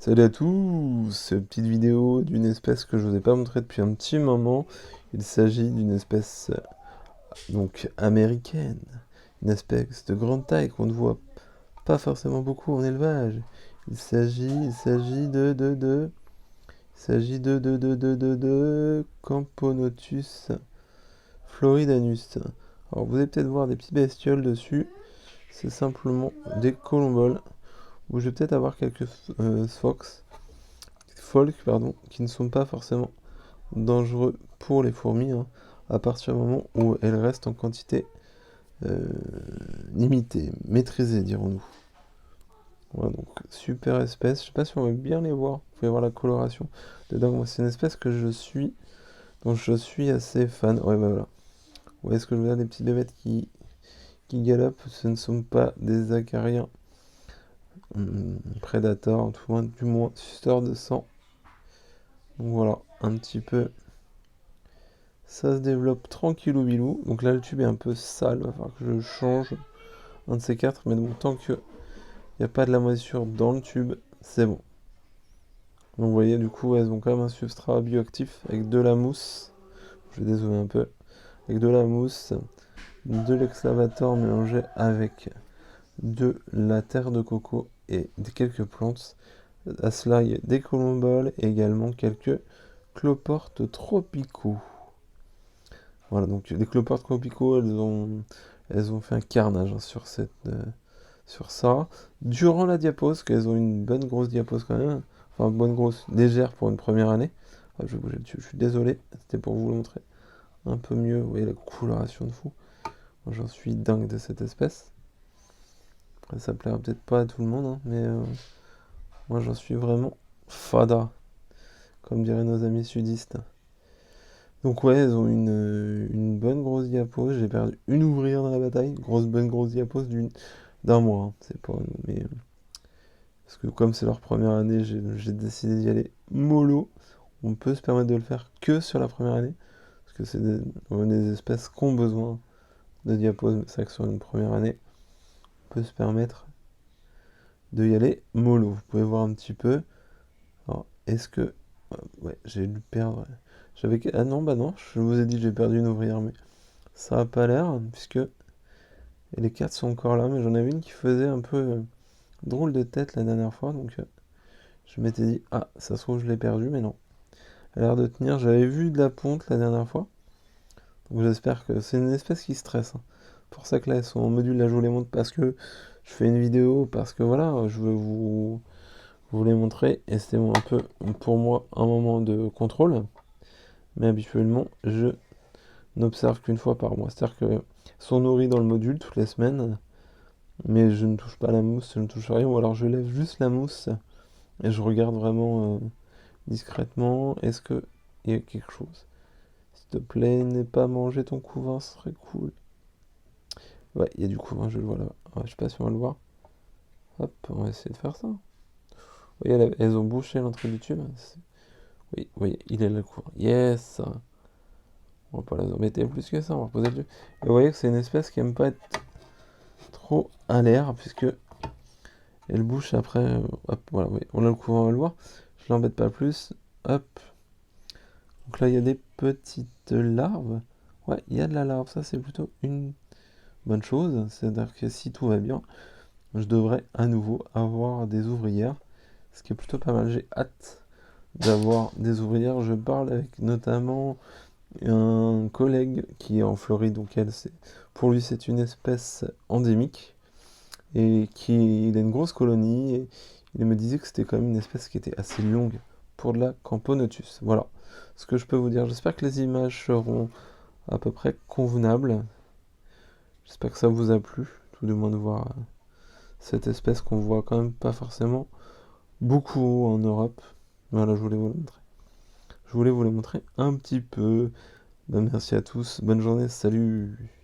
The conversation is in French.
Salut à tous, cette petite vidéo d'une espèce que je vous ai pas montrée depuis un petit moment. Il s'agit d'une espèce donc américaine, une espèce de grande taille qu'on ne voit pas forcément beaucoup en élevage. Il s'agit de Camponotus floridanus. Alors vous allez peut-être voir des petites bestioles dessus, c'est simplement des colomboles, où je vais peut-être avoir quelques folk, pardon, qui ne sont pas forcément dangereux pour les fourmis, hein, à partir du moment où elles restent en quantité euh, limitée, maîtrisée, dirons-nous. Voilà, donc super espèce. Je sais pas si on va bien les voir. Vous pouvez voir la coloration dedans. Moi, c'est une espèce que je suis, dont je suis assez fan. Ouais, bah voilà. Vous voyez ce que je veux dire, des petites bébêtes qui galopent. Ce ne sont pas des acariens prédateurs, tout moins, du moins suceurs de sang. Donc voilà, un petit peu. Ça se développe tranquillou bilou. Donc là, le tube est un peu sale. Il va falloir que je change un de ces quatre. Mais donc, tant qu'il n'y a pas de la moisissure dans le tube, c'est bon. Donc, vous voyez, du coup, elles ont quand même un substrat bioactif avec de la mousse. Je vais dézoomer un peu. Avec de la mousse, de l'excavator mélangé avec de la terre de coco et quelques plantes. À cela, il y a des colomboles et également quelques cloportes tropicaux. Voilà, donc les cloportes tropicaux, elles ont fait un carnage, hein, sur ça. Durant la diapause, parce qu'elles ont une bonne grosse diapause quand même, enfin bonne grosse, légère pour une première année. Ah, je vais bouger dessus, je suis désolé, c'était pour vous le montrer un peu mieux. Vous voyez la coloration de fou. Moi, j'en suis dingue de cette espèce. Après, ça plaira peut-être pas à tout le monde, hein, mais moi j'en suis vraiment fada, comme diraient nos amis sudistes. Donc ouais, elles ont une bonne grosse diapause. J'ai perdu une ouvrière dans la bataille. Bonne grosse diapause d'un mois, hein. C'est pas. Mais, parce que comme c'est leur première année, j'ai décidé d'y aller mollo. On peut se permettre de le faire que sur la première année. Parce que c'est des espèces qui ont besoin de diapause. Mais c'est vrai que sur une première année, on peut se permettre de y aller mollo. Vous pouvez voir un petit peu. Alors, est-ce que. Ouais, j'ai dû perdre. Ah non, bah non, je vous ai dit que j'ai perdu une ouvrière, mais ça a pas l'air, puisque les cartes sont encore là, mais j'en avais une qui faisait un peu drôle de tête la dernière fois, donc je m'étais dit, ah, ça se trouve, je l'ai perdu, mais non. Elle a l'air de tenir. J'avais vu de la ponte la dernière fois, donc j'espère que c'est une espèce qui stresse, hein. Pour ça que là, elles sont en module, là, je vous les montre parce que je fais une vidéo, parce que voilà, je veux vous les montrer, et c'était un peu pour moi un moment de contrôle, mais habituellement, je n'observe qu'une fois par mois. C'est-à-dire que sont nourris dans le module toutes les semaines, mais je ne touche pas la mousse, je ne touche rien, ou alors je lève juste la mousse et je regarde vraiment discrètement. Est-ce que il y a quelque chose? S'il te plaît, n'aie pas mangé ton couvain, ce serait cool. Ouais, il y a du couvain, je le vois là. Ouais, je sais pas si on va le voir. Hop, on va essayer de faire ça. Oui, elles ont bouché l'entrée du tube. Oui, oui, il est là le couvain. Yes! On va pas les embêter plus que ça, on va reposer le tube. Et vous voyez que c'est une espèce qui aime pas être trop à l'air, puisque elle bouche après. Hop, voilà, oui, on a le couvain, on va le voir. Je l'embête pas plus. Hop. Donc là, il y a des petites larves. Ouais, il y a de la larve, ça c'est plutôt une bonne chose. C'est-à-dire que si tout va bien, je devrais à nouveau avoir des ouvrières, ce qui est plutôt pas mal. J'ai hâte d'avoir des ouvrières. Je parle avec notamment un collègue qui est en Floride, donc pour lui c'est une espèce endémique et il a une grosse colonie. Et il me disait que c'était quand même une espèce qui était assez longue pour de la Camponotus. Voilà ce que je peux vous dire. J'espère que les images seront à peu près convenables. J'espère que ça vous a plu, tout du moins de voir cette espèce qu'on voit quand même pas forcément beaucoup en Europe. Voilà, je voulais vous le montrer. Je voulais vous les montrer un petit peu. Ben, merci à tous, bonne journée, salut!